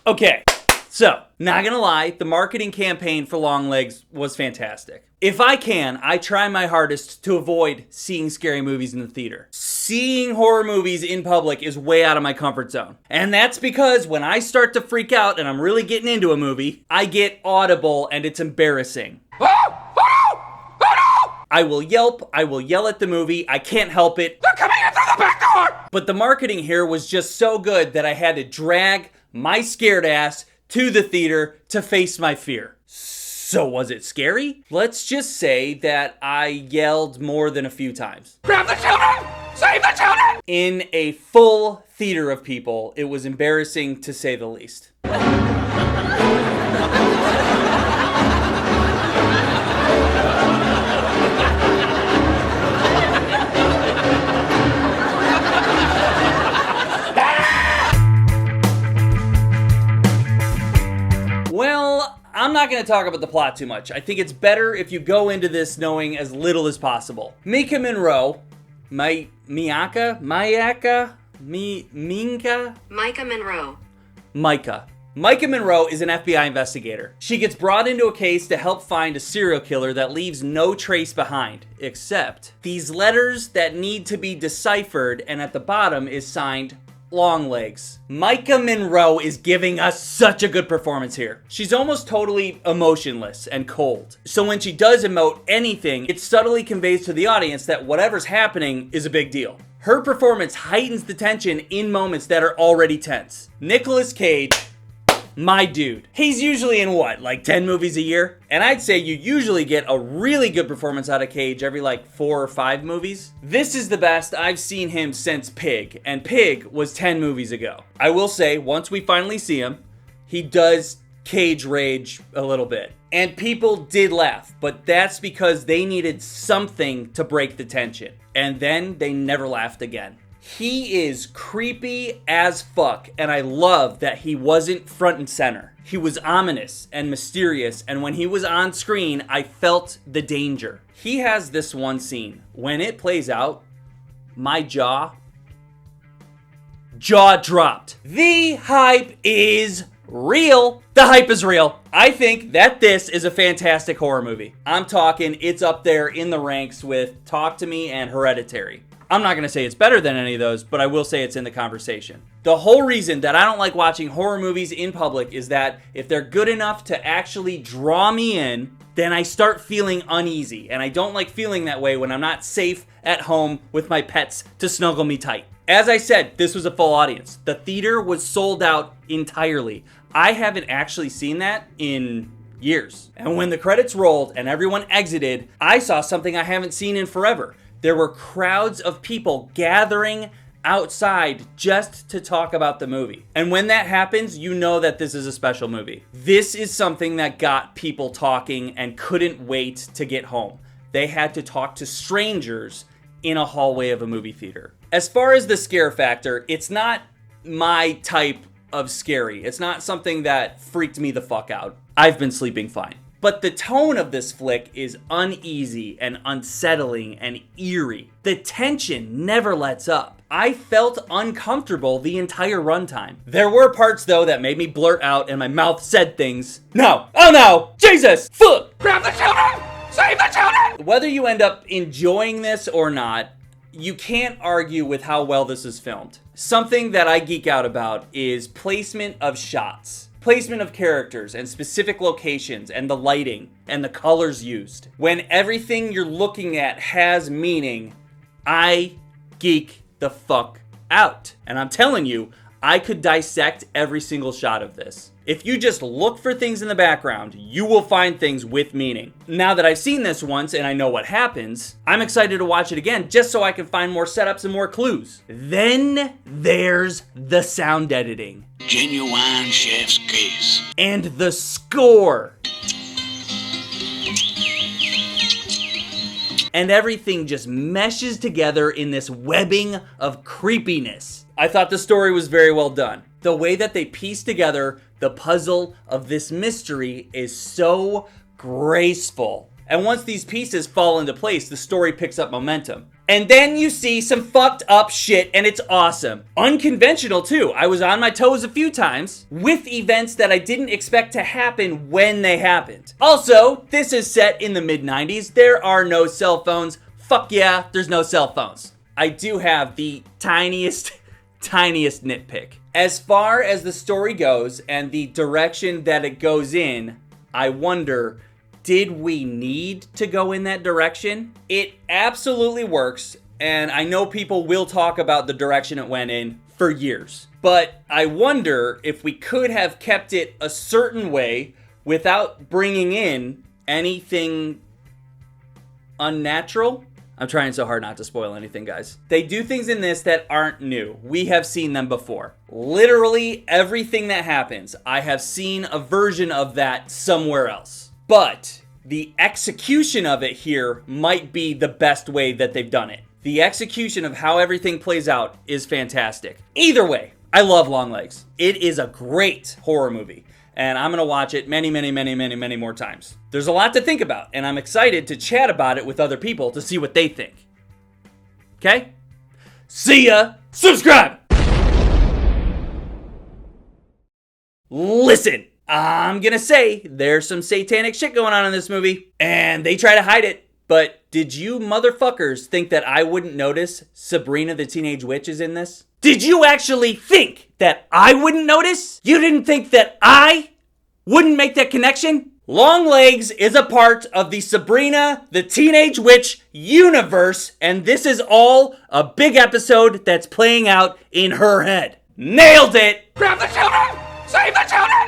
Okay, so, not gonna lie, the marketing campaign for Longlegs was fantastic. If I can, I try my hardest to avoid seeing scary movies in the theater. Seeing horror movies in public is way out of my comfort zone. And that's because when I start to freak out and I'm really getting into a movie, I get audible and it's embarrassing. I will yelp, I will yell at the movie, I can't help it. They're coming in through the back door! But the marketing here was just so good that I had to drag my scared ass to the theater to face my fear. So was it scary? Let's just say that I yelled more than a few times. Grab the children! Save the children! In a full theater of people, it was embarrassing to say the least. Well, I'm not going to talk about the plot too much. I think it's better if you go into this knowing as little as possible. Mika Monroe, Micah Monroe is an FBI investigator. She gets brought into a case to help find a serial killer that leaves no trace behind, except these letters that need to be deciphered, and at the bottom is signed Longlegs. Micah Monroe is giving us such a good performance here. She's almost totally emotionless and cold. So when she does emote anything, it subtly conveys to the audience that whatever's happening is a big deal. Her performance heightens the tension in moments that are already tense. Nicolas Cage, my dude. He's usually in what, like 10 movies a year? And I'd say you usually get a really good performance out of Cage every like 4 or 5 movies. This is the best I've seen him since Pig, and Pig was 10 movies ago. I will say, once we finally see him, he does Cage rage a little bit. And people did laugh, but that's because they needed something to break the tension. And then they never laughed again. He is creepy as fuck, and I love that he wasn't front and center. He was ominous and mysterious, and when he was on screen, I felt the danger. He has this one scene. When it plays out, my jaw dropped. The hype is real. The hype is real. I think that this is a fantastic horror movie. I'm talking, it's up there in the ranks with Talk to Me and Hereditary. I'm not going to say it's better than any of those, but I will say it's in the conversation. The whole reason that I don't like watching horror movies in public is that if they're good enough to actually draw me in, then I start feeling uneasy. And I don't like feeling that way when I'm not safe at home with my pets to snuggle me tight. As I said, this was a full audience. The theater was sold out entirely. I haven't actually seen that in years. And when the credits rolled and everyone exited, I saw something I haven't seen in forever. There were crowds of people gathering outside just to talk about the movie. And when that happens, you know that this is a special movie. This is something that got people talking and couldn't wait to get home. They had to talk to strangers in a hallway of a movie theater. As far as the scare factor, it's not my type of scary. It's not something that freaked me the fuck out. I've been sleeping fine. But the tone of this flick is uneasy and unsettling and eerie. The tension never lets up. I felt uncomfortable the entire runtime. There were parts though that made me blurt out and my mouth said things. No! Oh no! Jesus! Fuck! Grab the children! Save the children! Whether you end up enjoying this or not, you can't argue with how well this is filmed. Something that I geek out about is placement of shots. Placement of characters and specific locations and the lighting and the colors used. When everything you're looking at has meaning, I geek the fuck out. And I'm telling you, I could dissect every single shot of this. If you just look for things in the background, you will find things with meaning. Now that I've seen this once and I know what happens, I'm excited to watch it again just so I can find more setups and more clues. Then there's the sound editing. Genuine chef's kiss. And the score. And everything just meshes together in this webbing of creepiness. I thought the story was very well done. The way that they piece together the puzzle of this mystery is so graceful. And once these pieces fall into place, the story picks up momentum. And then you see some fucked up shit, and it's awesome. Unconventional, too. I was on my toes a few times with events that I didn't expect to happen when they happened. Also, this is set in the mid-90s. There are no cell phones. Fuck yeah, there's no cell phones. I do have the tiniest nitpick. As far as the story goes and the direction that it goes in, I wonder, did we need to go in that direction? It absolutely works, and I know people will talk about the direction it went in for years. But I wonder if we could have kept it a certain way without bringing in anything unnatural. I'm trying so hard not to spoil anything, guys. They do things in this that aren't new. We have seen them before. Literally everything that happens, I have seen a version of that somewhere else. But the execution of it here might be the best way that they've done it. The execution of how everything plays out is fantastic. Either way, I love Longlegs. It is a great horror movie, and I'm gonna watch it many more times. There's a lot to think about, and I'm excited to chat about it with other people to see what they think. Okay? See ya! Subscribe! Listen! I'm gonna say there's some satanic shit going on in this movie, and they try to hide it. But did you motherfuckers think that I wouldn't notice Sabrina the Teenage Witch is in this? Did you actually think that I wouldn't notice? You didn't think that I wouldn't make that connection? Longlegs is a part of the Sabrina the Teenage Witch universe, and this is all a big episode that's playing out in her head. Nailed it! Grab the children! Save the children!